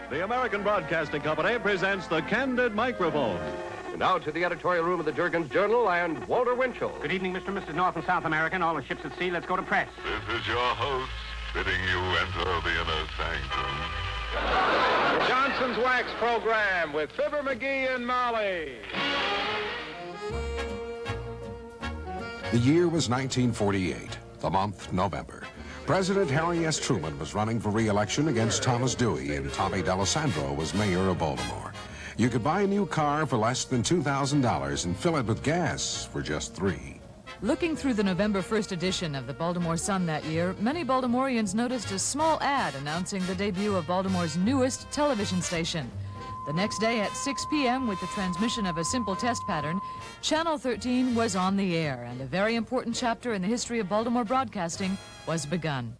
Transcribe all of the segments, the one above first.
The American Broadcasting Company presents the Candid Microphone. And now to the editorial room of the Durgan's Journal and Walter Winchell. Good evening, Mr. and Mrs. North and South American, all the ships at sea. Let's go to press. This is your host bidding you enter the inner sanctum. The Johnson's Wax Program with Fibber McGee and Molly. The year was 1948, the month November. President Harry S. Truman was running for re-election against Thomas Dewey, and Tommy D'Alessandro was mayor of Baltimore. You could buy a new car for less than $2,000 and fill it with gas for just $3. Looking through the November 1st edition of the Baltimore Sun that year, many Baltimoreans noticed a small ad announcing the debut of Baltimore's newest television station. The next day at 6 p.m., with the transmission of a simple test pattern, Channel 13 was on the air, and a very important chapter in the history of Baltimore broadcasting was begun.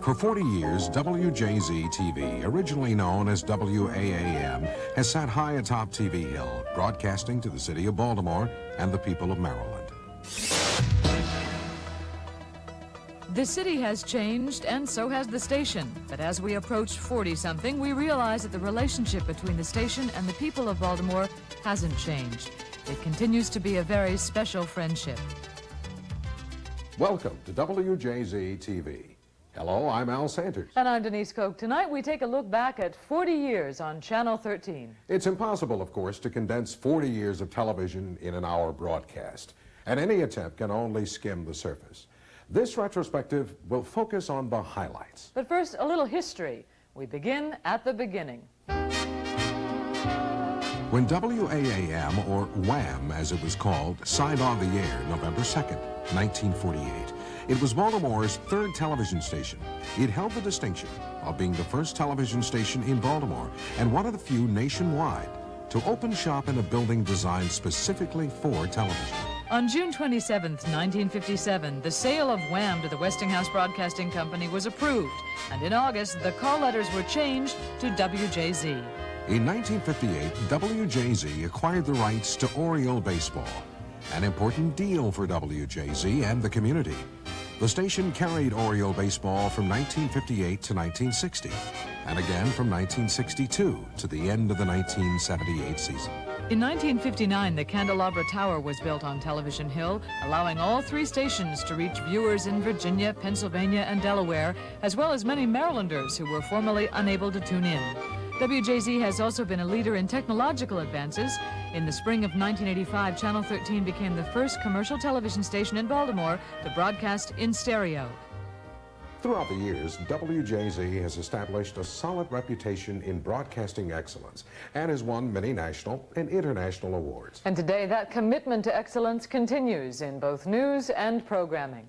For 40 years, WJZ-TV, originally known as WAAM, has sat high atop TV Hill, broadcasting to the city of Baltimore and the people of Maryland. The city has changed, and so has the station. But as we approach 40-something, we realize that the relationship between the station and the people of Baltimore hasn't changed. It continues to be a very special friendship. Welcome to WJZ-TV. Hello, I'm Al Sanders. And I'm Denise Koch. Tonight we take a look back at 40 years on Channel 13. It's impossible, of course, to condense 40 years of television in an hour broadcast, and any attempt can only skim the surface. This retrospective will focus on the highlights. But first, a little history. We begin at the beginning. When WAAM, or WHAM as it was called, signed on the air November 2nd, 1948, it was Baltimore's third television station. It held the distinction of being the first television station in Baltimore and one of the few nationwide to open shop in a building designed specifically for television. On June 27, 1957, the sale of WHAM to the Westinghouse Broadcasting Company was approved, and in August, the call letters were changed to WJZ. In 1958, WJZ acquired the rights to Oriole baseball, an important deal for WJZ and the community. The station carried Oriole baseball from 1958 to 1960, and again from 1962 to the end of the 1978 season. In 1959, the Candelabra Tower was built on Television Hill, allowing all three stations to reach viewers in Virginia, Pennsylvania, and Delaware, as well as many Marylanders who were formerly unable to tune in. WJZ has also been a leader in technological advances. In the spring of 1985, Channel 13 became the first commercial television station in Baltimore to broadcast in stereo. Throughout the years, WJZ has established a solid reputation in broadcasting excellence and has won many national and international awards. And today, that commitment to excellence continues in both news and programming.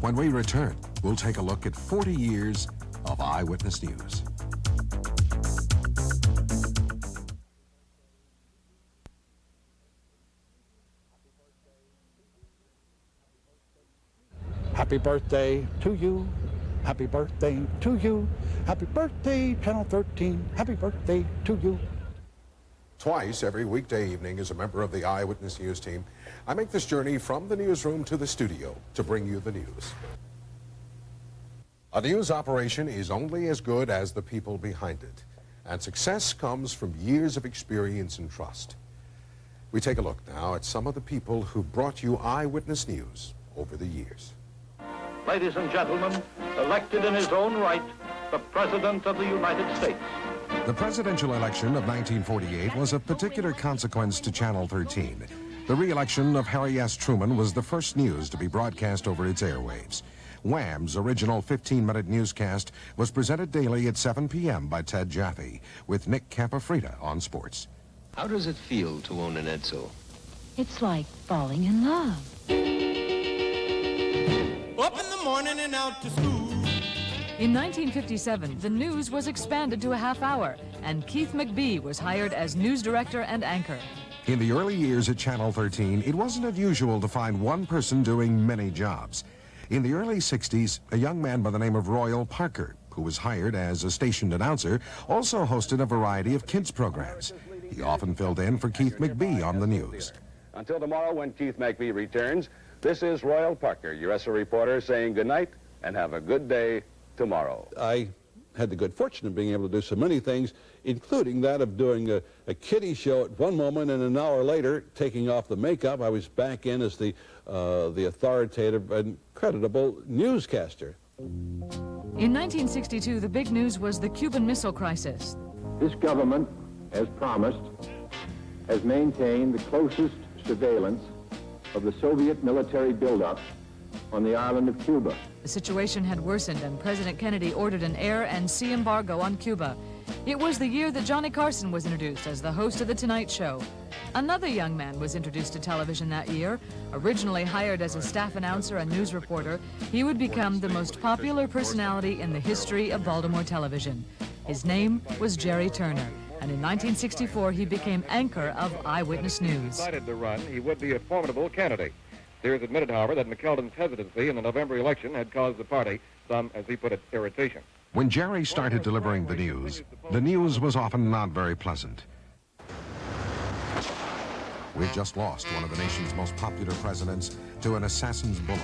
When we return, we'll take a look at 40 years of Eyewitness News. Happy birthday to you. Happy birthday to you. Happy birthday, Channel 13. Happy birthday to you. Twice every weekday evening, as a member of the Eyewitness News team, I make this journey from the newsroom to the studio to bring you the news. A news operation is only as good as the people behind it, and success comes from years of experience and trust. We take a look now at some of the people who brought you Eyewitness News over the years. Ladies and gentlemen, elected in his own right, the President of the United States. The presidential election of 1948 was of particular consequence to Channel 13. The re-election of Harry S. Truman was the first news to be broadcast over its airwaves. Wham's original 15-minute newscast was presented daily at 7 p.m. by Ted Jaffe, with Nick Capafrida on sports. How does it feel to own an Edsel? It's like falling in love. Up in the morning and out to school. In 1957, the news was expanded to a half hour, and Keith McBee was hired as news director and anchor. In the early years at Channel 13, it wasn't unusual to find one person doing many jobs. In the early 60s, a young man by the name of Royal Parker, who was hired as a stationed announcer, also hosted a variety of kids programs. He often filled in for Keith McBee on the news. Until tomorrow when Keith McBee returns, this is Royal Parker, USA reporter, saying good night and have a good day tomorrow. I had the good fortune of being able to do so many things, including that of doing a kiddie show at one moment, and an hour later, taking off the makeup, I was back in as the authoritative and creditable newscaster. In 1962, the big news was the Cuban Missile Crisis. This government, as promised, has maintained the closest surveillance of the Soviet military buildup on the island of Cuba. The situation had worsened, and President Kennedy ordered an air and sea embargo on Cuba. It was the year that Johnny Carson was introduced as the host of The Tonight Show. Another young man was introduced to television that year. Originally hired as a staff announcer and news reporter, he would become the most popular personality in the history of Baltimore television. His name was Jerry Turner, and in 1964 he became anchor of Eyewitness News. Decided to run, he would be a formidable candidate. Sears admitted, however, that McKeldin's hesitancy in the November election had caused the party some, as he put it, irritation. When Jerry started delivering the news was often not very pleasant. We've just lost one of the nation's most popular presidents to an assassin's bullet,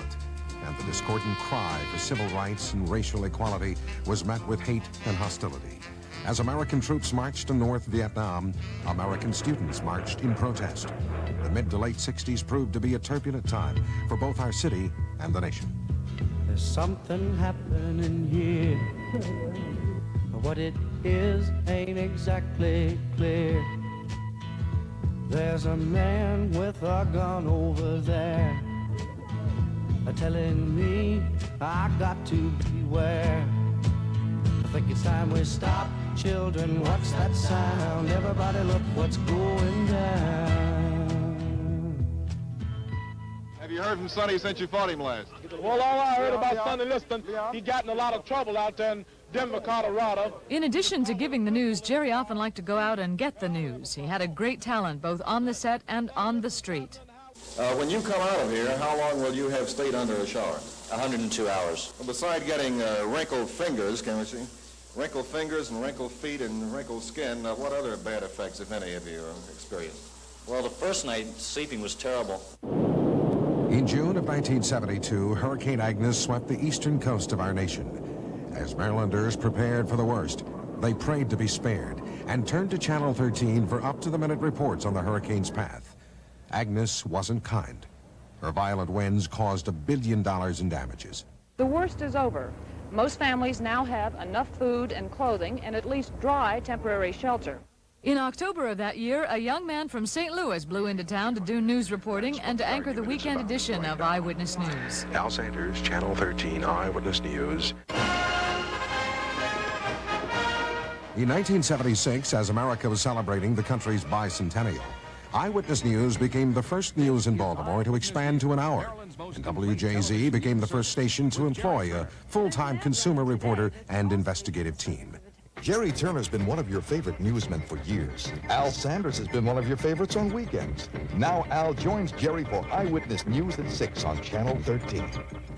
and the discordant cry for civil rights and racial equality was met with hate and hostility. As American troops marched to North Vietnam, American students marched in protest. The mid to late 60s proved to be a turbulent time for both our city and the nation. There's something happening here. What it is ain't exactly clear. There's a man with a gun over there, telling me I got to beware. I think it's time we stop. Children, what's that sound? Everybody look what's going down. Have you heard from Sonny since you fought him last? Well, all I heard about Sonny Liston, he got in a lot of trouble out there in Denver, Colorado. In addition to giving the news, Jerry often liked to go out and get the news. He had a great talent both on the set and on the street. When you come out of here, how long will you have stayed under a shower? 102 hours. Well, beside getting wrinkled fingers, can we see? Wrinkled fingers and wrinkled feet and wrinkled skin, what other bad effects, if any, have you experienced? Well, the first night, sleeping was terrible. In June of 1972, Hurricane Agnes swept the eastern coast of our nation. As Marylanders prepared for the worst, they prayed to be spared and turned to Channel 13 for up-to-the-minute reports on the hurricane's path. Agnes wasn't kind. Her violent winds caused $1 billion in damages. The worst is over. Most families now have enough food and clothing and at least dry temporary shelter. In October of that year, a young man from St. Louis blew into town to do news reporting and to anchor the weekend edition of Eyewitness News. Al Sanders, Channel 13 Eyewitness News. In 1976, as America was celebrating the country's bicentennial, Eyewitness News became the first news in Baltimore to expand to an hour, and WJZ became the first station to employ a full-time consumer reporter and investigative team. Jerry Turner's been one of your favorite newsmen for years. Al Sanders has been one of your favorites on weekends. Now Al joins Jerry for Eyewitness News at 6 on Channel 13.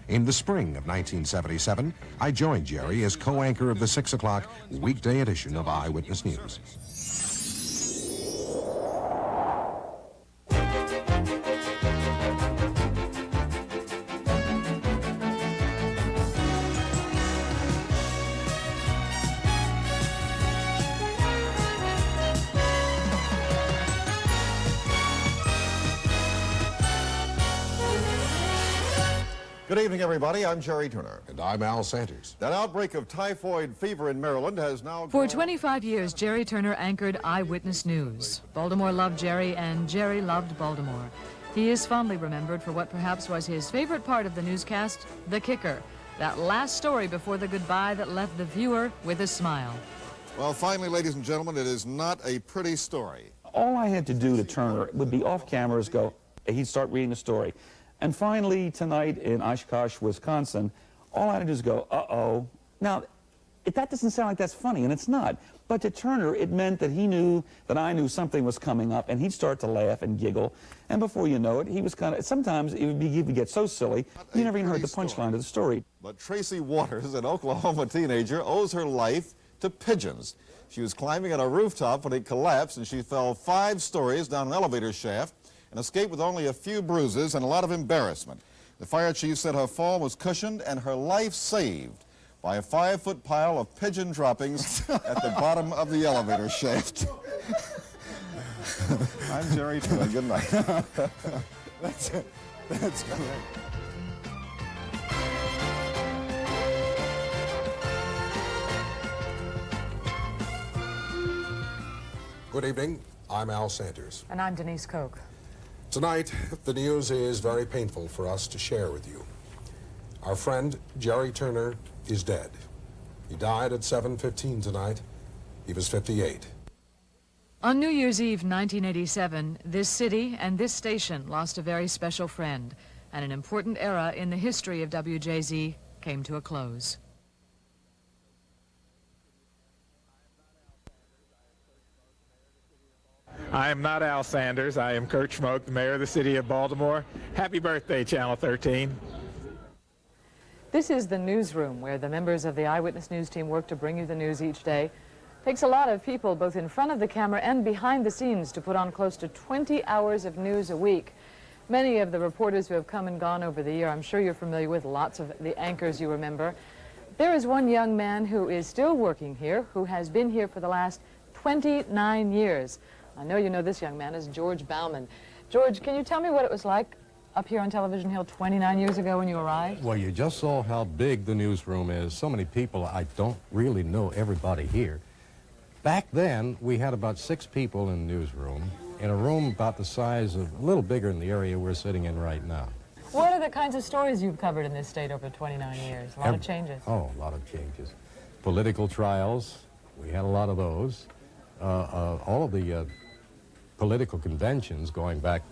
In the spring of 1977, I joined Jerry as co-anchor of the 6 o'clock weekday edition of Eyewitness News. Good evening, everybody. I'm Jerry Turner. And I'm Al Sanders. That outbreak of typhoid fever in Maryland has now... For 25 years, Jerry Turner anchored Eyewitness News. Baltimore loved Jerry, and Jerry loved Baltimore. He is fondly remembered for what perhaps was his favorite part of the newscast, the kicker. That last story before the goodbye that left the viewer with a smile. Well, finally, ladies and gentlemen, it is not a pretty story. All I had to do to Turner would be off camera, he'd start reading the story. And finally, tonight in Oshkosh, Wisconsin, all I had to do is go, uh-oh. Now, that doesn't sound like that's funny, and it's not. But to Turner, it meant that he knew that I knew something was coming up, and he'd start to laugh and giggle. And before you know it, he was kind of, sometimes he would get so silly, you never even heard the punchline of the story. But Tracy Waters, an Oklahoma teenager, owes her life to pigeons. She was climbing on a rooftop when it collapsed, and she fell 5 stories down an elevator shaft and escaped with only a few bruises and a lot of embarrassment. The fire chief said her fall was cushioned and her life saved by a 5-foot pile of pigeon droppings at the bottom of the elevator shaft. I'm Jerry Turner. Good night. That's it. That's correct. Good evening. I'm Al Sanders. And I'm Denise Koch. Tonight, the news is very painful for us to share with you. Our friend, Jerry Turner, is dead. He died at 7:15 tonight. He was 58. On New Year's Eve 1987, this city and this station lost a very special friend, and an important era in the history of WJZ came to a close. I am not Al Sanders. I am Kurt Schmoke, the mayor of the city of Baltimore. Happy birthday, Channel 13. This is the newsroom where the members of the Eyewitness News team work to bring you the news each day. It takes a lot of people both in front of the camera and behind the scenes to put on close to 20 hours of news a week. Many of the reporters who have come and gone over the year, I'm sure you're familiar with, lots of the anchors you remember. There is one young man who is still working here, who has been here for the last 29 years. I know you know this young man is George Bauman. George, can you tell me what it was like up here on Television Hill 29 years ago when you arrived? Well, you just saw how big the newsroom is. So many people, I don't really know everybody here. Back then, we had about 6 people in the newsroom, in a room about the size of, a little bigger than the area we're sitting in right now. What are the kinds of stories you've covered in this state over 29 years? A lot of changes. Oh, a lot of changes. Political trials, we had a lot of those. All of the political conventions going back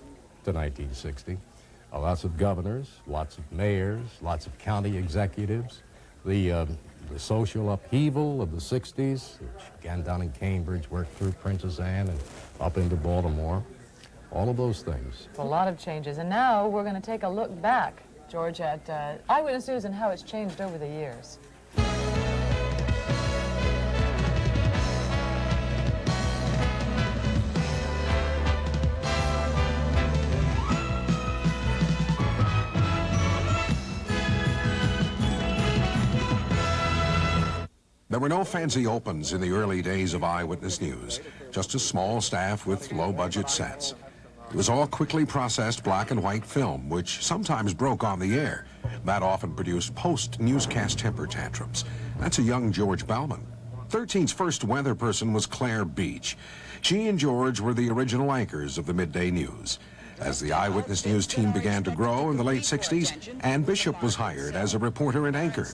to 1960. Lots of governors, lots of mayors, lots of county executives. The social upheaval of the 60s, which began down in Cambridge, worked through Princess Anne and up into Baltimore. All of those things. A lot of changes. And now we're going to take a look back, George, at Eyewitness News and how it's changed over the years. There were no fancy opens in the early days of Eyewitness News, just a small staff with low-budget sets. It was all quickly processed black and white film, which sometimes broke on the air. That often produced post-newscast temper tantrums. That's a young George Bauman. 13's first weather person was Claire Beach. She and George were the original anchors of the midday news. As the Eyewitness News team began to grow in the late 60s, Ann Bishop was hired as a reporter and anchor.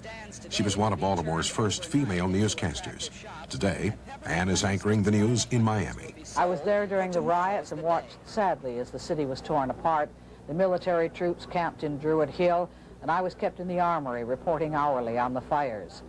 She was one of Baltimore's first female newscasters. Today, Ann is anchoring the news in Miami. I was there during the riots and watched sadly as the city was torn apart. The military troops camped in Druid Hill, and I was kept in the armory reporting hourly on the fires.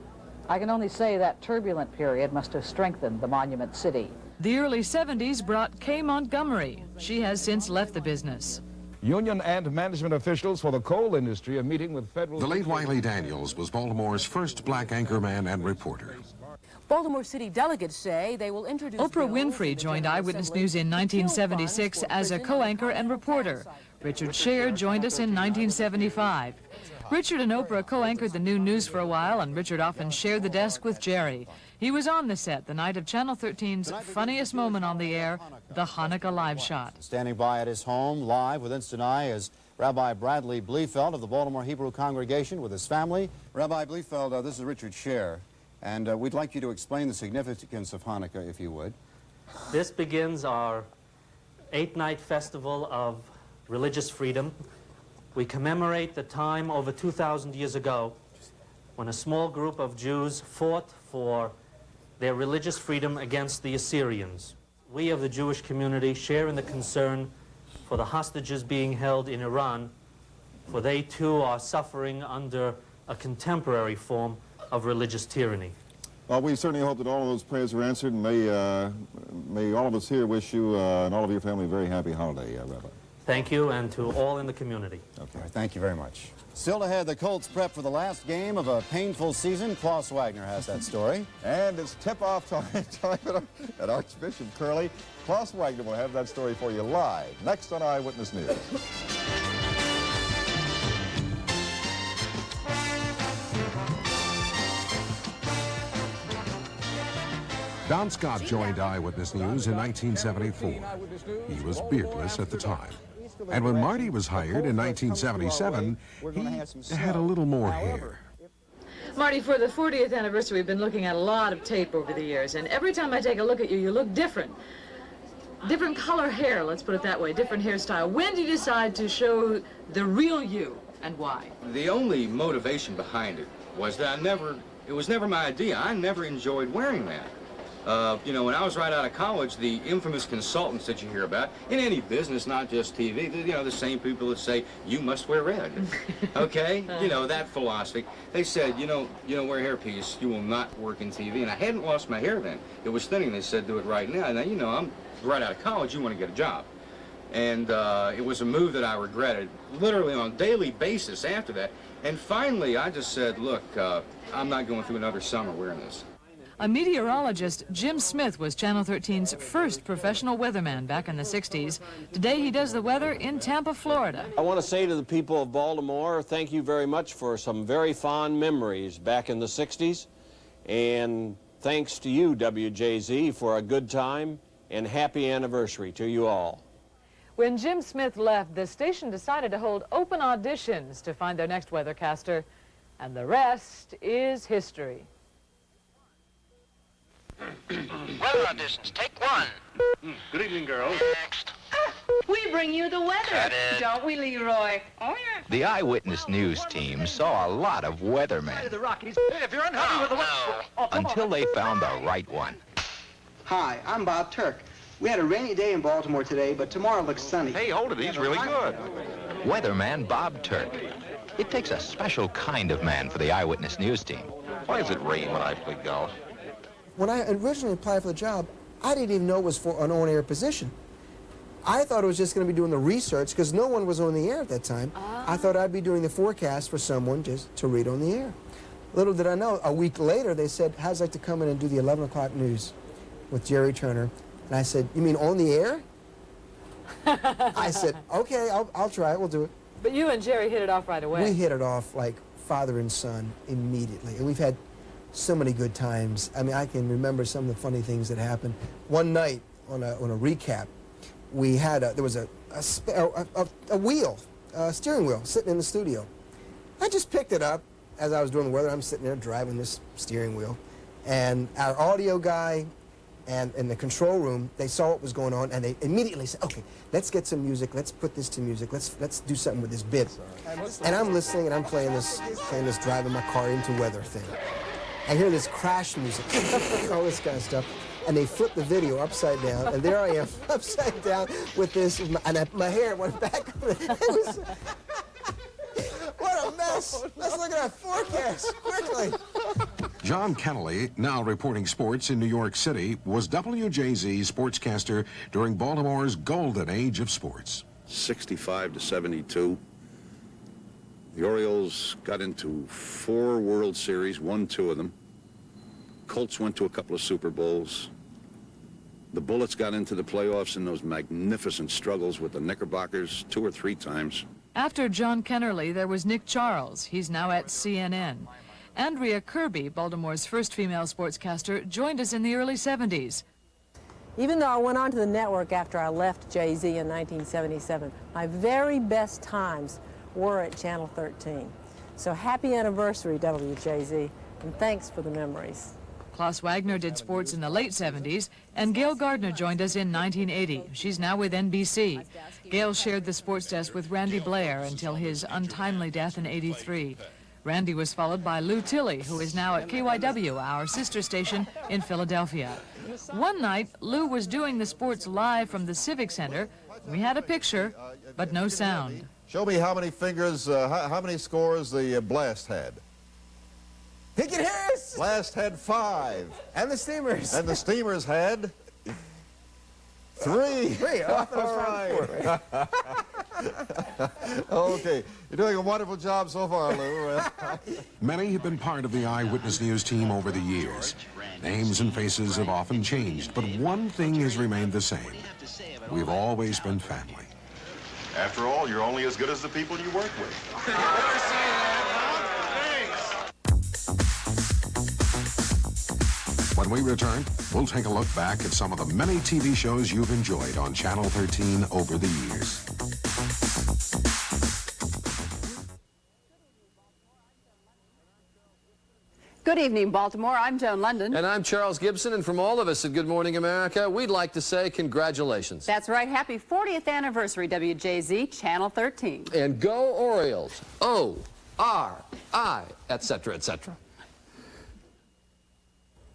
I can only say that turbulent period must have strengthened the Monument City. The early 70s brought Kay Montgomery. She has since left the business. Union and management officials for the coal industry are meeting with federal... The late Wiley Daniels was Baltimore's first black anchorman and reporter. Baltimore City delegates say they will introduce... Oprah Winfrey joined Eyewitness News in 1976 as a co-anchor and reporter. Richard Scher joined us in 1975. Richard and Oprah co-anchored the noon news for a while, and Richard often shared the desk with Jerry. He was on the set the night of Channel 13's funniest moment on the air, the Hanukkah live shot. Standing by at his home live with Instant Eye is Rabbi Bradley Bliefeld of the Baltimore Hebrew congregation with his family. Rabbi Bliefeld, this is Richard Scher, and we'd like you to explain the significance of Hanukkah, if you would. This begins our 8-night festival of religious freedom. We commemorate the time over 2,000 years ago when a small group of Jews fought for their religious freedom against the Assyrians. We of the Jewish community share in the concern for the hostages being held in Iran, for they too are suffering under a contemporary form of religious tyranny. Well, we certainly hope that all of those prayers are answered, and may all of us here wish you and all of your family a very happy holiday, Rabbi. Thank you, and to all in the community. Okay, thank you very much. Still ahead, the Colts prep for the last game of a painful season. Klaus Wagner has that story. And it's tip-off time at Archbishop Curley. Klaus Wagner will have that story for you live next on Eyewitness News. Don Scott joined Eyewitness News in 1974. He was beardless at the time. And when Marty was hired in 1977, he had a little more hair. Marty, for the 40th anniversary, we've been looking at a lot of tape over the years, and every time I take a look at you, you look different. Different color hair, let's put it that way, different hairstyle. When did you decide to show the real you, and why? The only motivation behind it was that it was never my idea. I never enjoyed wearing that. You know, when I was right out of college, the infamous consultants that you hear about, in any business, not just TV, you know, the same people that say, you must wear red, okay? You know, that philosophy. They said, you know, wear a hairpiece, you will not work in TV. And I hadn't lost my hair then. It was thinning. They said, do it right now. Now, you know, I'm right out of college, you want to get a job. And it was a move that I regretted, literally on a daily basis after that. And finally, I just said, look, I'm not going through another summer wearing this. A meteorologist, Jim Smith was Channel 13's first professional weatherman back in the 60s. Today he does the weather in Tampa, Florida. I want to say to the people of Baltimore, thank you very much for some very fond memories back in the 60s. And thanks to you, WJZ, for a good time, and happy anniversary to you all. When Jim Smith left, the station decided to hold open auditions to find their next weathercaster, and the rest is history. Weather auditions, take one. Good evening, girls. Next. We bring you the weather, don't we, Leroy? Oh, yeah. The Eyewitness News team saw a lot of weathermen The Rockies. If you're unhappy with the weather, until they found the right one. Hi, I'm Bob Turk. We had a rainy day in Baltimore today, but tomorrow looks sunny. Hey, hold it. He's really good. Weatherman Bob Turk. It takes a special kind of man for the Eyewitness News team. Why does it rain when I play golf? When I originally applied for the job, I didn't even know it was for an on-air position. I thought it was just going to be doing the research because no one was on the air at that time. I thought I'd be doing the forecast for someone just to read on the air. Little did I know, a week later they said, how'd you like to come in and do the 11 o'clock news with Jerry Turner? And I said, you mean on the air? I said, okay, I'll try it, we'll do it. But you and Jerry hit it off right away. We hit it off like father and son immediately. And we've had so many good times. I mean, I can remember some of the funny things that happened. One night on a recap, we had there was a steering wheel sitting in the studio. I just picked it up as I was doing the weather. I'm sitting there driving this steering wheel, and our audio guy and in the control room, they saw what was going on, and they immediately said, okay, let's get some music, let's put this to music, let's do something with this bit. And I'm listening, and I'm playing this driving my car into weather thing. I hear this crash music, all this kind of stuff, and they flip the video upside down, and there I am, upside down with this, and my hair went back. It was, what a mess. Let's look at our forecast, quickly. John Kennelly, now reporting sports in New York City, was WJZ sportscaster during Baltimore's golden age of sports. 65 to 72. The Orioles got into 4 World Series, won 2 of them. Colts went to a couple of Super Bowls. The Bullets got into the playoffs in those magnificent struggles with the Knickerbockers 2 or 3 times. After John Kennerly, there was Nick Charles. He's now at CNN. Andrea Kirby, Baltimore's first female sportscaster, joined us in the early 70s. Even though I went on to the network after I left JZ in 1977, my very best times were at Channel 13. So happy anniversary, WJZ, and thanks for the memories. Klaus Wagner did sports in the late 70s, and Gail Gardner joined us in 1980. She's now with NBC. Gail shared the sports desk with Randy Blair until his untimely death in '83. Randy was followed by Lou Tilley, who is now at KYW, our sister station in Philadelphia. One night, Lou was doing the sports live from the Civic Center. We had a picture, but no sound. Show me how many fingers, how many scores the Blast had. He can hear us! Blast had 5. And the Steamers. And the Steamers had 3. 3. Oh, I thought it was 4. Okay. You're doing a wonderful job so far, Lou. Many have been part of the Eyewitness News team over the years. Names and faces have often changed, but one thing has remained the same. We've always been family. After all, you're only as good as the people you work with. When we return, we'll take a look back at some of the many TV shows you've enjoyed on Channel 13 over the years. Good evening, Baltimore. I'm Joan London. And I'm Charles Gibson, and from all of us at Good Morning America, we'd like to say congratulations. That's right. Happy 40th anniversary, WJZ, Channel 13. And go Orioles. O-R-I, etc., etc.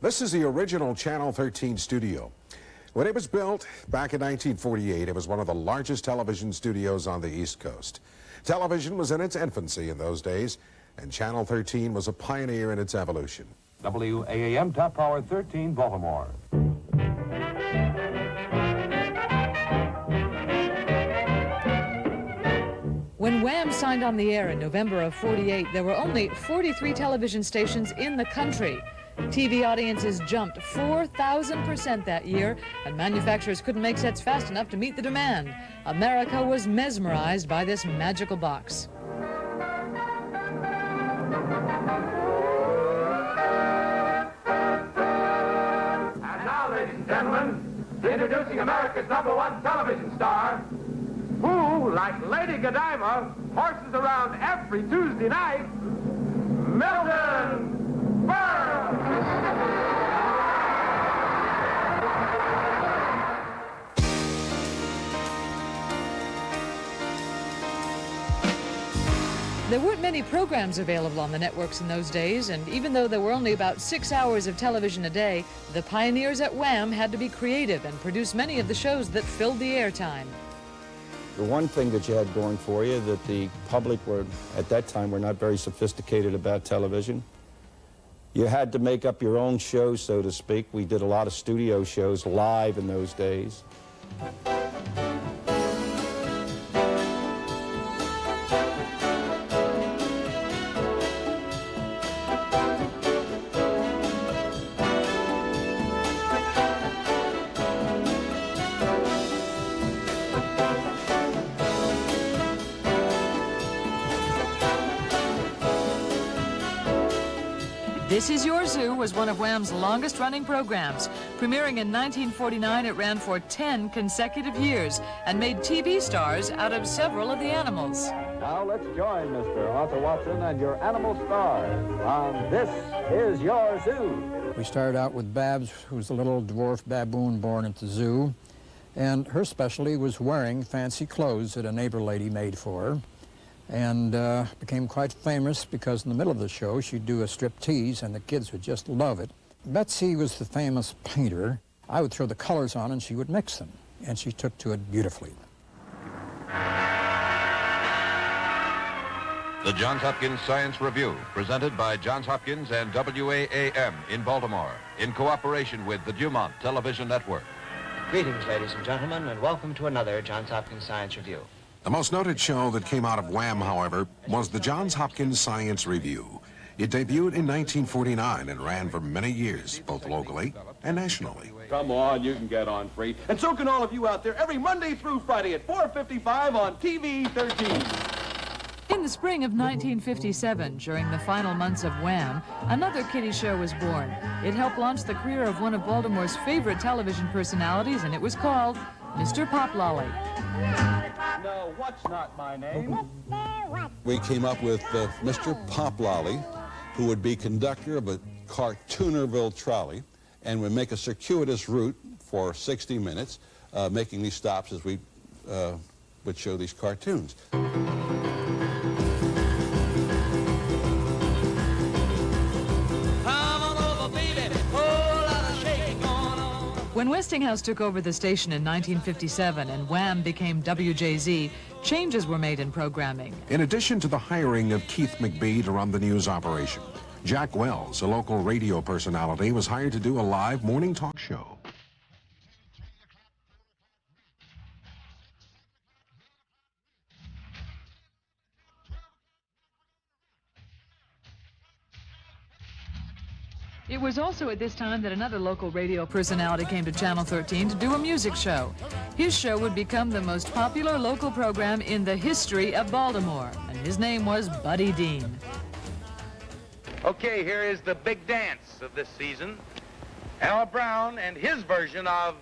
This is the original Channel 13 studio. When it was built back in 1948, it was one of the largest television studios on the East Coast. Television was in its infancy in those days, and Channel 13 was a pioneer in its evolution. WAAM Top Power 13, Baltimore. When Wham signed on the air in November of '48, there were only 43 television stations in the country. TV audiences jumped 4,000% that year, and manufacturers couldn't make sets fast enough to meet the demand. America was mesmerized by this magical box. Gentlemen, introducing America's #1 television star, who, like Lady Godiva, horses around every Tuesday night, Milton Berle. There weren't many programs available on the networks in those days, and even though there were only about 6 hours of television a day, the pioneers at Wham had to be creative and produce many of the shows that filled the airtime. The one thing that you had going for you that the public were, at that time, were not very sophisticated about television. You had to make up your own show, so to speak. We did a lot of studio shows live in those days. This Is Your Zoo was one of Wham's longest-running programs. Premiering in 1949, it ran for 10 consecutive years and made TV stars out of several of the animals. Now let's join Mr. Arthur Watson and your animal stars on This Is Your Zoo. We started out with Babs, who was a little dwarf baboon born at the zoo, and her specialty was wearing fancy clothes that a neighbor lady made for her, and became quite famous because in the middle of the show she'd do a striptease and the kids would just love it. Betsy was the famous painter. I would throw the colors on and she would mix them, and she took to it beautifully. The Johns Hopkins Science Review, presented by Johns Hopkins and WAAM in Baltimore, in cooperation with the Dumont Television Network. Greetings, ladies and gentlemen, and welcome to another Johns Hopkins Science Review. The most noted show that came out of Wham, however, was the Johns Hopkins Science Review. It debuted in 1949 and ran for many years, both locally and nationally. Come on, you can get on free. And so can all of you out there every Monday through Friday at 4:55 on TV 13. In the spring of 1957, during the final months of Wham, another kiddie show was born. It helped launch the career of one of Baltimore's favorite television personalities, and it was called Mr. Poplolly. No, what's not my name? We came up with Mr. Poplolly, who would be conductor of a Cartoonerville trolley and would make a circuitous route for 60 minutes, making these stops as we would show these cartoons. When Westinghouse took over the station in 1957 and Wham became WJZ, changes were made in programming. In addition to the hiring of Keith McBee to run the news operation, Jack Wells, a local radio personality, was hired to do a live morning talk show. It was also at this time that another local radio personality came to Channel 13 to do a music show. His show would become the most popular local program in the history of Baltimore, and his name was Buddy Dean. Okay, here is the big dance of this season. Al Brown and his version of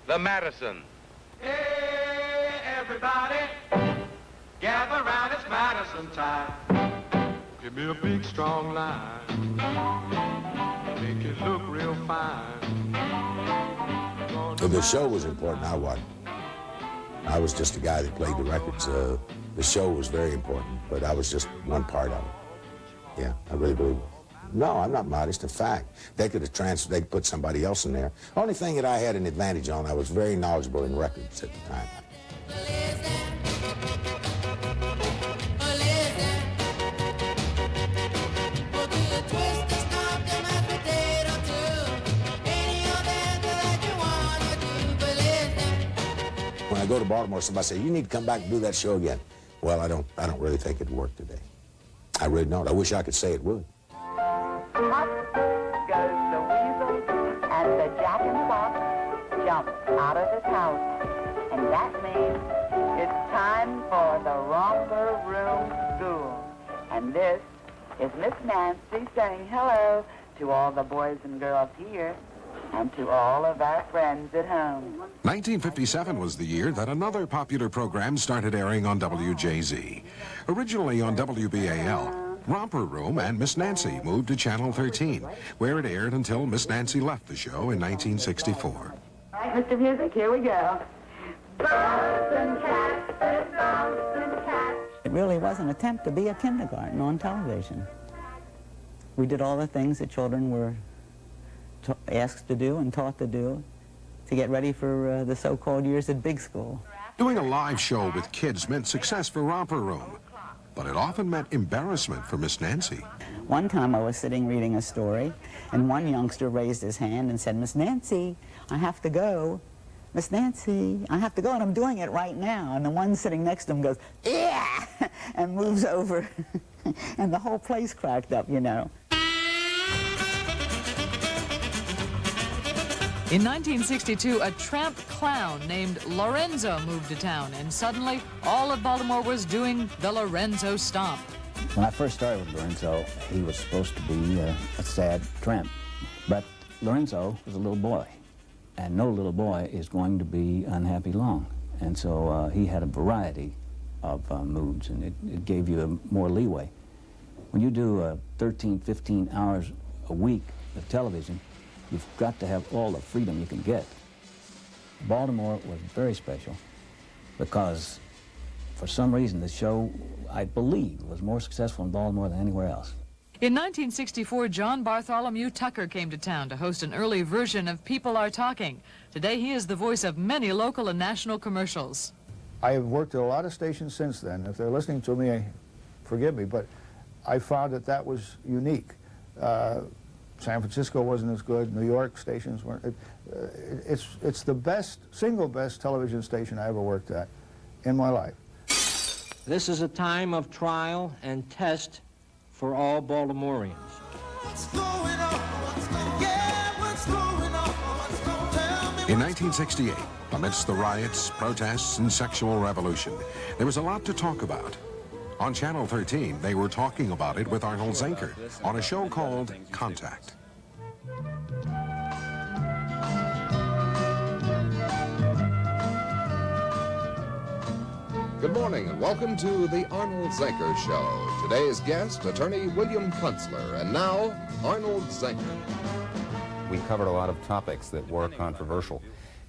the Madison. Hey, everybody, gather round, it's Madison time. Give me a big, strong line. Make it look real fine. The show was important. I wasn't. I was just a guy that played the records. The show was very important, but I was just one part of it. Yeah, I really believe it. No, I'm not modest. In fact, they could have transferred, they could put somebody else in there. Only thing that I had an advantage on, I was very knowledgeable in records at the time. When I go to Baltimore, somebody say, "You need to come back and do that show again." Well, I don't really think it'd work today. I really don't. I wish I could say it would. Up goes the weasel, and the jack in the box jumps out of his house. And that means it's time for the Romper Room School. And this is Miss Nancy saying hello to all the boys and girls here and to all of our friends at home. 1957 was the year that another popular program started airing on WJZ. Originally on WBAL, Romper Room and Miss Nancy moved to Channel 13, where it aired until Miss Nancy left the show in 1964. All right, Mr. Music, here we go. Birds and cats, dogs and cats. It really was an attempt to be a kindergarten on television. We did all the things that children were asked to do and taught to do to get ready for the so-called years at big school. Doing a live show with kids meant success for Romper Room, but it often meant embarrassment for Miss Nancy. One time I was sitting reading a story, and one youngster raised his hand and said, "Miss Nancy, I have to go. Miss Nancy, I have to go, and I'm doing it right now." And the one sitting next to him goes, "Yeah," and moves over. And the whole place cracked up, you know. In 1962, a tramp clown named Lorenzo moved to town, and suddenly all of Baltimore was doing the Lorenzo Stomp. When I first started with Lorenzo, he was supposed to be a sad tramp. But Lorenzo was a little boy, and no little boy is going to be unhappy long. And so he had a variety of moods, and it gave you more leeway. When you do 13, 15 hours a week of television, you've got to have all the freedom you can get. Baltimore was very special because for some reason the show, I believe, was more successful in Baltimore than anywhere else. In 1964, John Bartholomew Tucker came to town to host an early version of People Are Talking. Today he is the voice of many local and national commercials. I have worked at a lot of stations since then. If they're listening to me, forgive me, but I found that was unique. San Francisco wasn't as good. New York stations weren't. It's the single best television station I ever worked at in my life. This is a time of trial and test for all Baltimoreans. In 1968, amidst the riots, protests, and sexual revolution, there was a lot to talk about. On Channel 13, they were talking about it with Arnold Zenker on a show called Contact. Good morning and welcome to the Arnold Zenker Show. Today's guest, attorney William Kunstler, and now, Arnold Zenker. We covered a lot of topics that were controversial.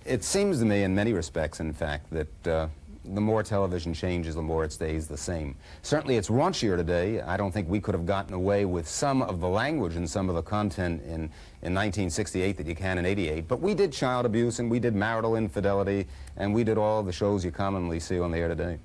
It seems to me, in many respects, in fact, that the more television changes, the more it stays the same. Certainly it's raunchier today. I don't think we could have gotten away with some of the language and some of the content in 1968 that you can in 88, but we did child abuse and we did marital infidelity and we did all the shows you commonly see on the air today.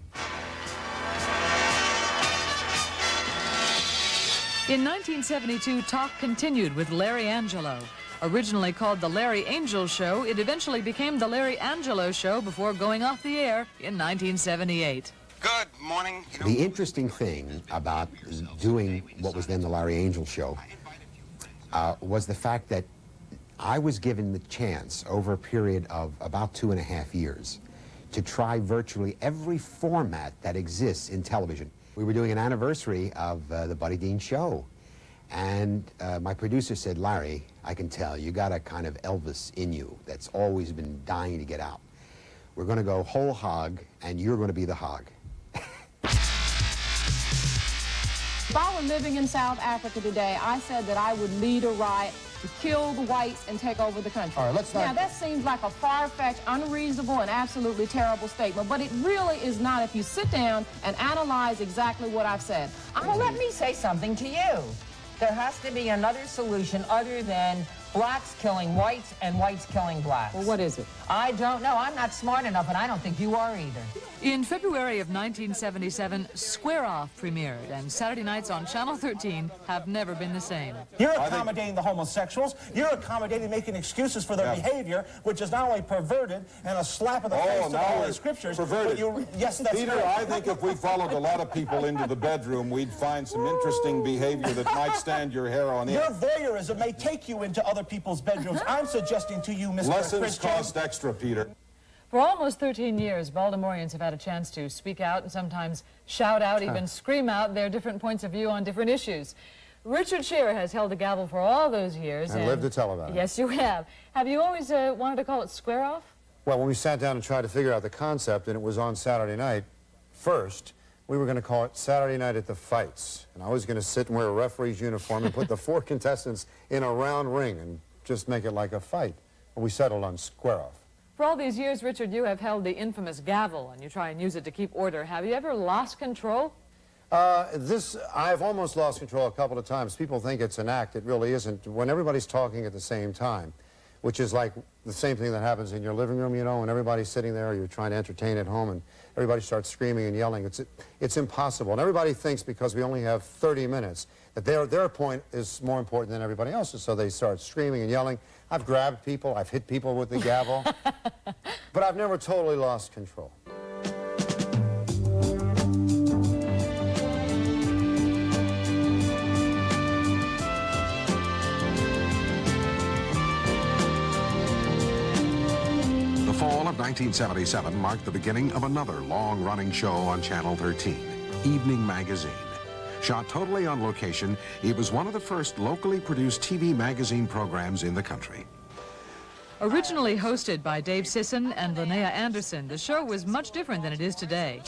In 1972, talk continued with Larry Angelo. Originally called The Larry Angel Show, it eventually became The Larry Angelo Show before going off the air in 1978. Good morning. The interesting thing about doing what was then The Larry Angel Show was the fact that I was given the chance over a period of about 2.5 years to try virtually every format that exists in television. We were doing an anniversary of the Buddy Dean Show, and my producer said, Larry, I can tell you got a kind of Elvis in you that's always been dying to get out. We're going to go whole hog, and you're going to be the hog. If I were living in South Africa today, I said that I would lead a riot to kill the whites and take over the country. All right, let's not... Now, that seems like a far-fetched, unreasonable, and absolutely terrible statement, but it really is not if you sit down and analyze exactly what I've said. Well, let me say something to you. There has to be another solution other than blacks killing whites and whites killing blacks. Well, what is it? I don't know. I'm not smart enough, and I don't think you are either. In February of 1977, Square Off premiered, and Saturday nights on Channel 13 have never been the same. You're accommodating the homosexuals. You're accommodating making excuses for their behavior, which is not only perverted and a slap in the face to all the scriptures, perverted. but yes, that's Peter, right. I think if we followed a lot of people into the bedroom, we'd find some interesting behavior that might stand your hair on end. Your voyeurism may take you into other people's bedrooms. I'm suggesting to you, Mr. Lessons Christian, cost extra, Peter. For almost 13 years, Baltimoreans have had a chance to speak out and sometimes shout out, even scream out their different points of view on different issues. Richard Scheer has held the gavel for all those years. And lived to tell about it. Yes, you have. Have you always wanted to call it Square Off? Well, when we sat down and tried to figure out the concept, and it was on Saturday night, first, we were going to call it Saturday Night at the Fights. And I was going to sit and wear a referee's uniform and put the 4 contestants in a round ring and just make it like a fight. But we settled on Square Off. For all these years, Richard, you have held the infamous gavel, and you try and use it to keep order. Have you ever lost control? I've almost lost control a couple of times. People think it's an act. It really isn't. When everybody's talking at the same time, which is like the same thing that happens in your living room, you know, when everybody's sitting there, you're trying to entertain at home, and everybody starts screaming and yelling. It's impossible. And everybody thinks because we only have 30 minutes that their point is more important than everybody else's, so they start screaming and yelling. I've grabbed people, I've hit people with the gavel, but I've never totally lost control. The fall of 1977 marked the beginning of another long-running show on Channel 13, Evening Magazine. Shot totally on location, it was one of the first locally produced TV magazine programs in the country. Originally hosted by Dave Sisson and Linnea Anderson, the show was much different than it is today.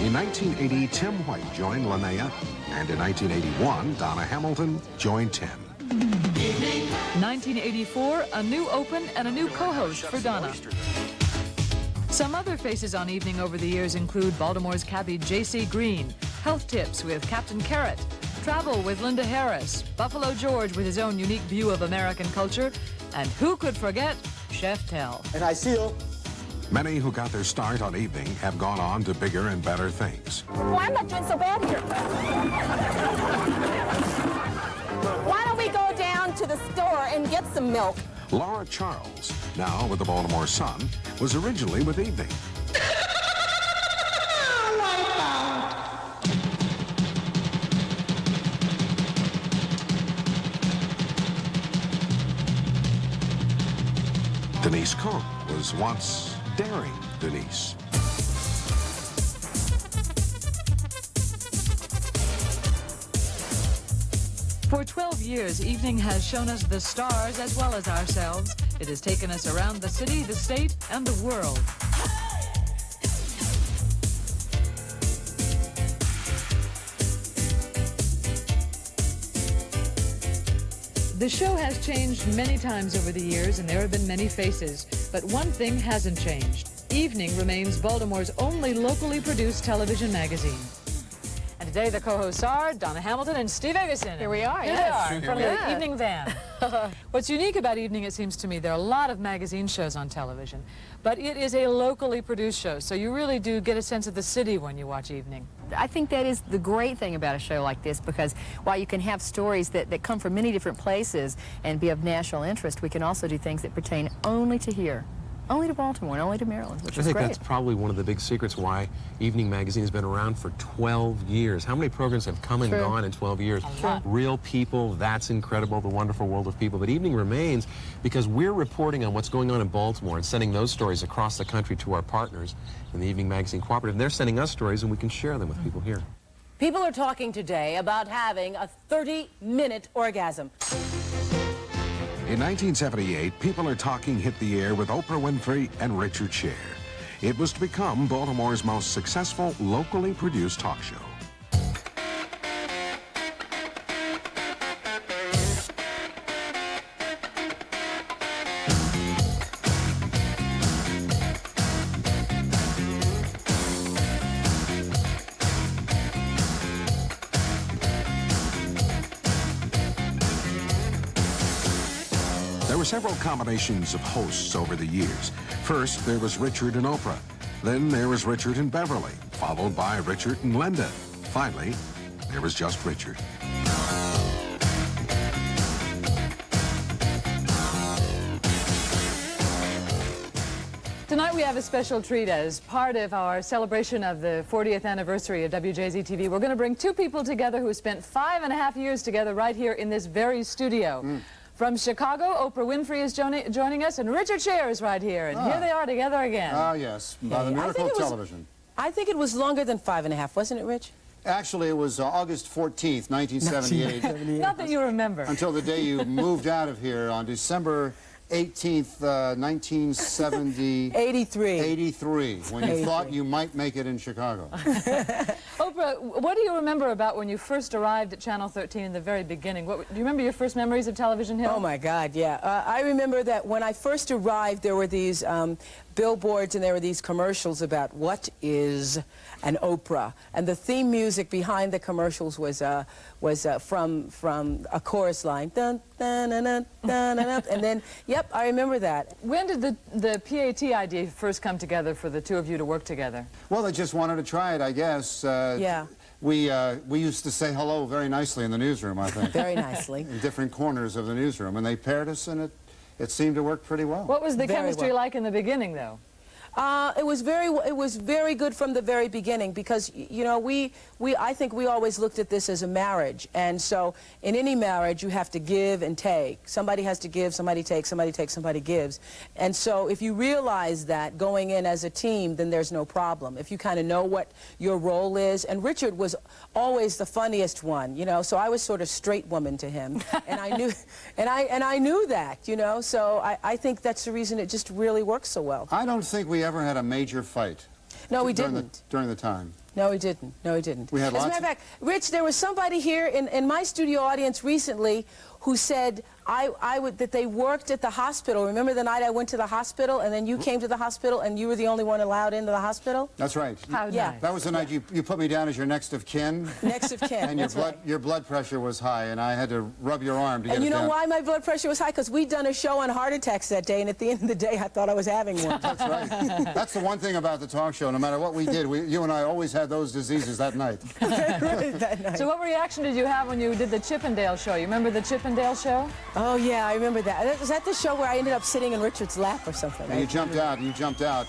In 1980, Tim White joined Linnea, and in 1981, Donna Hamilton joined Tim. 1984, a new open and a new co-host for Donna. Some other faces on Evening over the years include Baltimore's Cabby J.C. Green, Health Tips with Captain Carrot, Travel with Linda Harris, Buffalo George with his own unique view of American culture, and who could forget Chef Tell. And I seal. Many who got their start on Evening have gone on to bigger and better things. Well, I'm not doing so bad here. Why don't we go down to the store and get some milk? Laura Charles, now with the Baltimore Sun, was originally with Evening. Denise Koch was once Daring Denise. For 12 years, Evening has shown us the stars as well as ourselves. It has taken us around the city, the state, and the world. The show has changed many times over the years, and there have been many faces. But one thing hasn't changed. Evening remains Baltimore's only locally produced television magazine. And Today, the co-hosts are Donna Hamilton and Steve Avison. Here we are, Here yes. they are, from the Evening Van. What's unique about Evening, it seems to me, there are a lot of magazine shows on television, but it is a locally produced show, so you really do get a sense of the city when you watch Evening. I think that is the great thing about a show like this, because while you can have stories that come from many different places and be of national interest, we can also do things that pertain only to here. Only to Baltimore and only to Maryland, which is great. I think that's probably one of the big secrets why Evening Magazine has been around for 12 years. How many programs have come and gone in 12 years? Real people, that's incredible, the wonderful world of people. But Evening remains because we're reporting on what's going on in Baltimore and sending those stories across the country to our partners in the Evening Magazine Cooperative. And they're sending us stories and we can share them with people here. People are talking today about having a 30-minute orgasm. In 1978, People Are Talking hit the air with Oprah Winfrey and Richard Scher. It was to become Baltimore's most successful locally produced talk show. There were several combinations of hosts over the years. First, there was Richard and Oprah. Then there was Richard and Beverly, followed by Richard and Linda. Finally, there was just Richard. Tonight we have a special treat as part of our celebration of the 40th anniversary of WJZ-TV. We're going to bring two people together who spent 5.5 years together right here in this very studio. From Chicago, Oprah Winfrey is joining us, and Richard Scher is right here. And here they are together again. Ah, yes, by the miracle of television. I think it was longer than 5.5, wasn't it, Rich? Actually, it was August 14th, 1978. Not that you remember. Until the day you moved out of here on December 18th, 1970... 83, when you thought you might make it in Chicago. Oprah, what do you remember about when you first arrived at Channel 13 in the very beginning? Do you remember your first memories of Television Hill? Oh, my God, yeah. I remember that when I first arrived, there were these billboards and there were these commercials about what is an Oprah. And the theme music behind the commercials was from a chorus line. Dun, dun, dun, dun, dun, dun, dun. And then, yep, I remember that. When did the PAT idea first come together for the two of you to work together? Well, they just wanted to try it, I guess. Yeah. We used to say hello very nicely in the newsroom, I think. Very nicely. In different corners of the newsroom. And they paired us, and it seemed to work pretty well. What was the chemistry like in the beginning, though? It was very good from the very beginning, because you know I think we always looked at this as a marriage, and so in any marriage you have to give and take. Somebody has to give, somebody takes, somebody gives, and so if you realize that going in as a team, then there's no problem. If you kind of know what your role is, and Richard was always the funniest one, you know, so I was sort of straight woman to him, and I knew, and I knew that, you know, so I think that's the reason it just really works so well. I don't think we ever had a major fight. No, we didn't. During the time. No, we didn't. No, we didn't. We had As a matter of fact, Rich, there was somebody here in my studio audience recently who said that they worked at the hospital. Remember the night I went to the hospital, and then you came to the hospital, and you were the only one allowed into the hospital? That's right. How nice. That was the night you put me down as your next of kin. Next of kin. And your blood pressure was high, and I had to rub your arm to get it down. And you know why my blood pressure was high? Because we'd done a show on heart attacks that day, and at the end of the day, I thought I was having one. That's right. That's the one thing about the talk show. No matter what we did, you and I always had those diseases that night. That night. So what reaction did you have when you did the Chippendale show? You remember the Chippendale show? Oh, yeah, I remember that. Was that the show where I ended up sitting in Richard's lap or something? And you jumped out.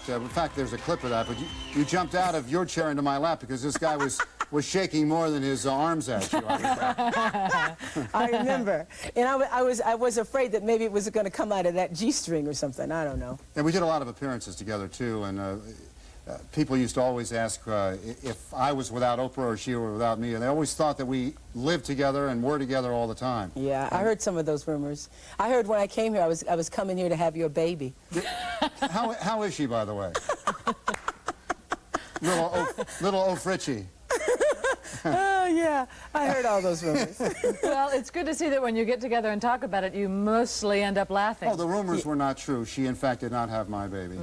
In fact, there's a clip of that, but you jumped out of your chair into my lap because this guy was shaking more than his arms at you. I remember. And I was afraid that maybe it was going to come out of that G-string or something. I don't know. And we did a lot of appearances together, too, and people used to always ask if I was without Oprah or she were without me, and they always thought that we lived together and were together all the time. Yeah, I heard some of those rumors. I heard when I came here, I was coming here to have your baby. How is she, by the way? Little Oaf Richie. Oh, yeah, I heard all those rumors. Well, it's good to see that when you get together and talk about it, you mostly end up laughing. Oh, the rumors were not true. She, in fact, did not have my baby.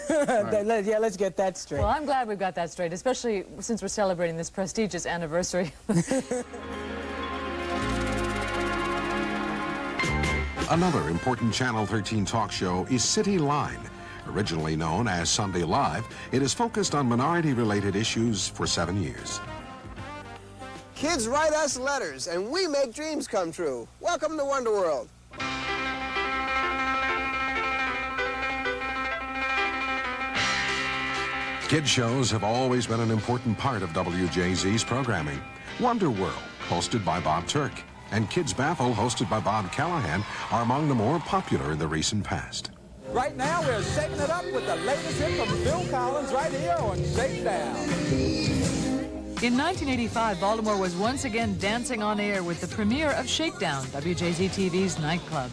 Yeah, let's get that straight. Well, I'm glad we've got that straight, especially since we're celebrating this prestigious anniversary. Another important Channel 13 talk show is City Line. Originally known as Sunday Live, it has focused on minority-related issues for 7 years. Kids write us letters, and we make dreams come true. Welcome to Wonder World. Kid shows have always been an important part of WJZ's programming. Wonder World, hosted by Bob Turk, and Kids Baffle, hosted by Bob Callahan, are among the more popular in the recent past. Right now, we're shaking it up with the latest hit from Bill Collins right here on Shakedown. In 1985, Baltimore was once again dancing on air with the premiere of Shakedown, WJZ-TV's nightclub.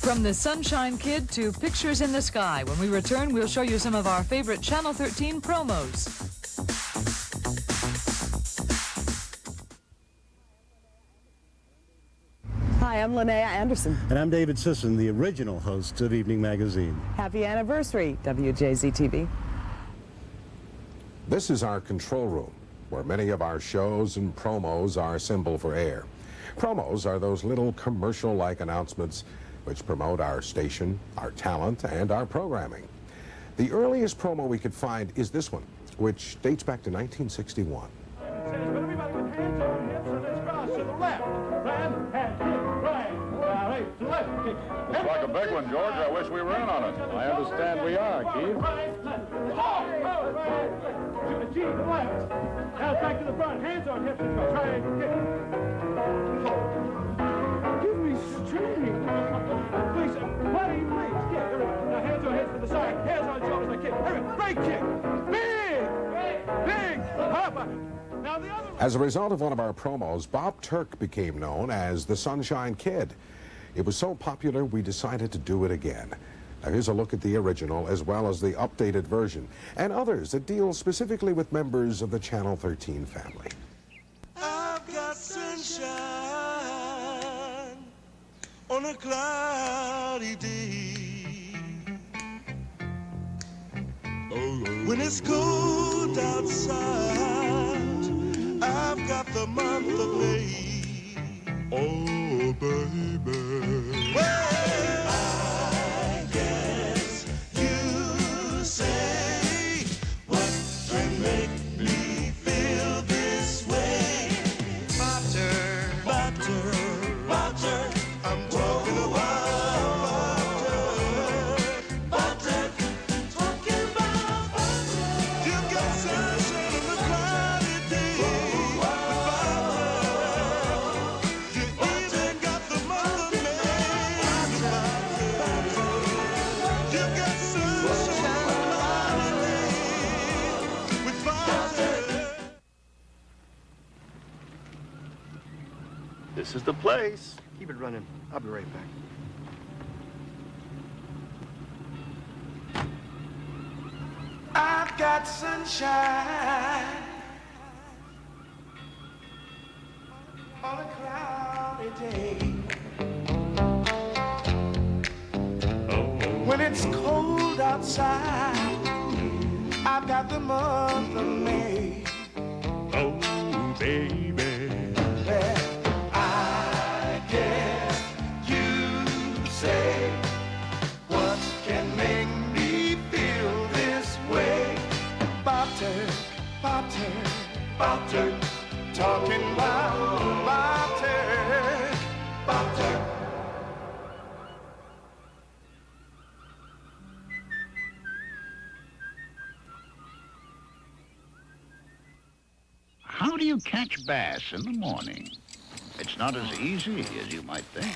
From the Sunshine Kid to Pictures in the Sky, when we return, we'll show you some of our favorite Channel 13 promos. Hi, I'm Linnea Anderson. And I'm David Sisson, the original host of Evening Magazine. Happy anniversary, WJZ-TV. This is our control room, where many of our shows and promos are assembled for air. Promos are those little commercial-like announcements which promote our station, our talent, and our programming. The earliest promo we could find is this one, which dates back to 1961. Everybody with hands on hips and let's cross to the left. Right, hand, kick, right, right, to left, kick. Looks like a big one, George. I wish we were in on it. I understand we are, Keith. Right, left. Oh, right, to the G, to the left. Now back to the front. Hands on hips and cross. Right, kick. Give me strength. Please, buddy, please, kick. Everybody. Now hands on hips to the side. Hands on shoulders, like kick. Everybody, great kick. Big, hop. As a result of one of our promos, Bob Turk became known as the Sunshine Kid. It was so popular, we decided to do it again. Now here's a look at the original as well as the updated version, and others that deal specifically with members of the Channel 13 family. I've got sunshine on a cloudy day. When it's cold outside, I've got the month of May. Oh, baby. Well, I guess you say what can make me feel this way. Butter, butter, butter. I'm talking about butter. Butter, talking about butter. You got sunshine in the cloudy day. This is the place. Keep it running. I'll be right back. I've got sunshine on a cloudy day. When it's cold outside, I've got the month of May. Oh, baby. Well, I guess you say what can make me feel this way. Butter, butter, butter, talking about butter, butter. How do you catch bass in the morning? It's not as easy as you might think.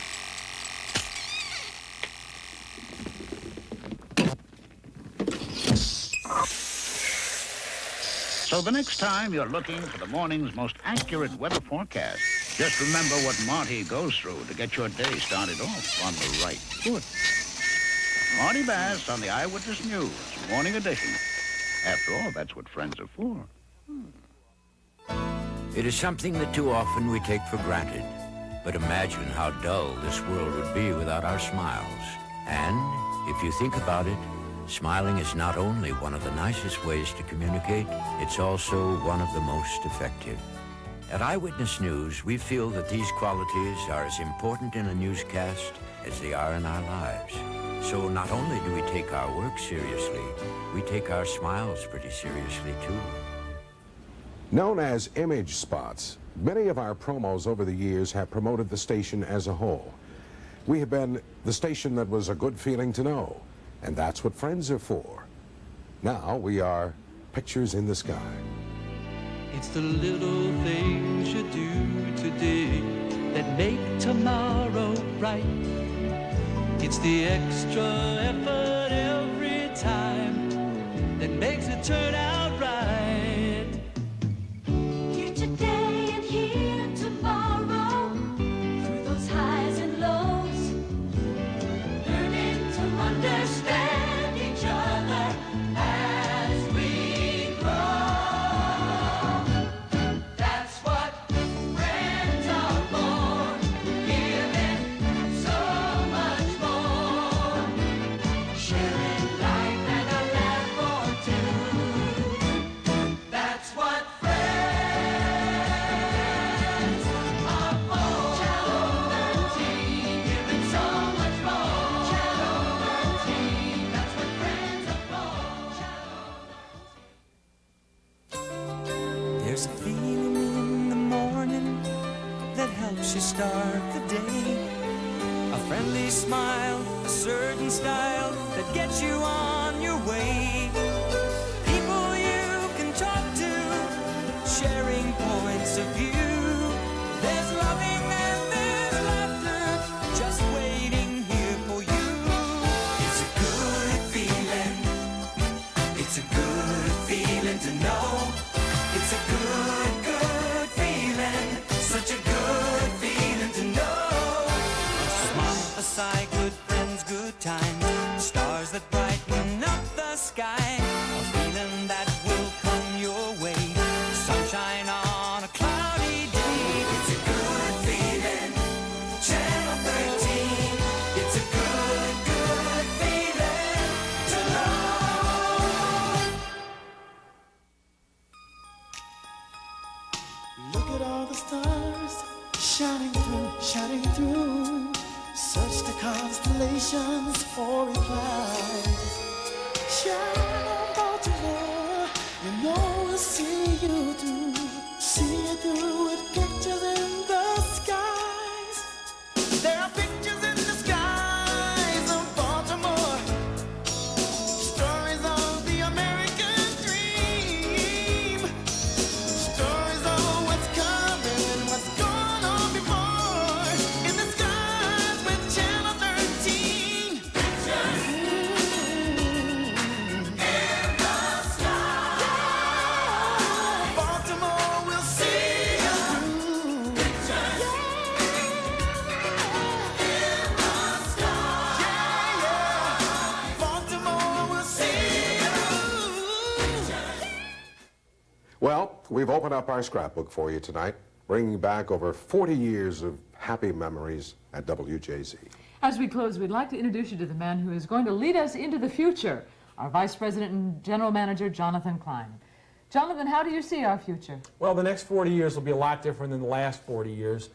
So the next time you're looking for the morning's most accurate weather forecast, just remember what Marty goes through to get your day started off on the right foot. Marty Bass on the Eyewitness News, Morning Edition. After all, that's what friends are for. It is something that too often we take for granted. But imagine how dull this world would be without our smiles. And if you think about it, smiling is not only one of the nicest ways to communicate, it's also one of the most effective. At Eyewitness News, we feel that these qualities are as important in a newscast as they are in our lives. So not only do we take our work seriously, we take our smiles pretty seriously too. Known as image spots, many of our promos over the years have promoted the station as a whole. We have been the station that was a good feeling to know, and that's what friends are for. Now we are Pictures in the Sky. It's the little things you do today that make tomorrow bright. It's the extra effort every time that makes it turn out right. Here today and here tomorrow, through those highs and lows, learning to understand each other as we grow. That's what friends are for, giving so much more, sharing life and a laugh or two. That's what friends are for. Channel 13, giving so much more. Channel 13, that's what friends are for. There's a feeling in the morning that helps you start the day. A friendly smile, a certain style that gets you on your way. People you can talk to, sharing points of view. There's loving and there's laughter, just waiting here for you. It's a good feeling. It's a good feeling to know. It's a good, good feeling. Such a good feeling to know. A smile, a sigh, good friends, good times. Stars that brighten up the sky. A feeling that will come your way. Sunshine on a cloudy day. It's a good feeling. Channel 13. It's a good, good feeling to know. Look at all the stars shining through. Search the constellations for replies. Shine on Baltimore, you know we'll see you through. See you through with pictures in the skies. There are pictures in the skies of Baltimore. Stories of the American dream. Stories of what's coming, what's gone on before. In the skies with Channel 13. Pictures in the sky. Baltimore will see you through. Pictures in the sky. Yeah. Baltimore will see you through. Well, we've opened up our scrapbook for you tonight, bringing back over 40 years of happy memories at WJZ. As we close, we'd like to introduce you to the man who is going to lead us into the future, our Vice President and General Manager, Jonathan Klein. Jonathan, how do you see our future? Well, the next 40 years will be a lot different than the last 40 years.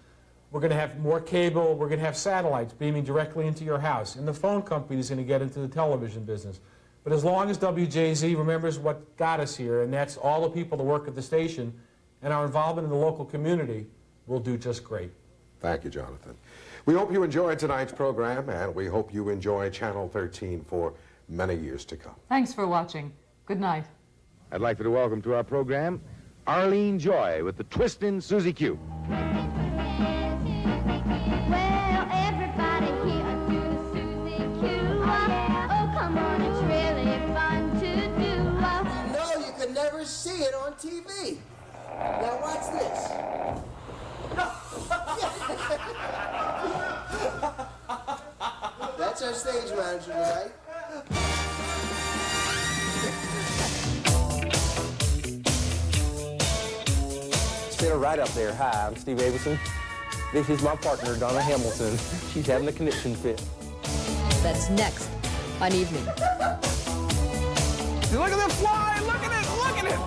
We're going to have more cable, we're going to have satellites beaming directly into your house, and the phone company is going to get into the television business. But as long as WJZ remembers what got us here, and that's all the people that work at the station, and our involvement in the local community, we'll do just great. Thank you, Jonathan. We hope you enjoyed tonight's program, and we hope you enjoy Channel 13 for many years to come. Thanks for watching. Good night. I'd like to welcome to our program Arlene Joy with the Twistin' Susie Q. Well, everybody here do the Susie Q. Oh, come on, it's really fun to do. No, you could never see it on TV. Now watch this. That's our stage manager tonight. right up there. Hi, I'm Steve Avison. This is my partner, Donna Hamilton. She's having a connection fit. That's next on Evening. Look at that fly! Look at it! Look at it!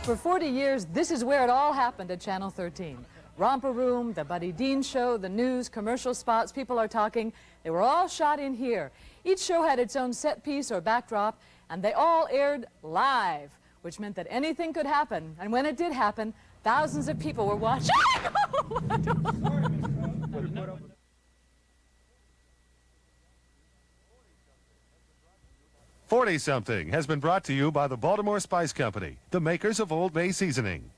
For 40 years, this is where it all happened at Channel 13. Romper Room, the Buddy Dean Show, the news, commercial spots, People Are Talking, they were all shot in here. Each show had its own set piece or backdrop, and they all aired live, which meant that anything could happen. And when it did happen, thousands of people were watching. 40-something has been brought to you by the Baltimore Spice Company, the makers of Old Bay seasoning.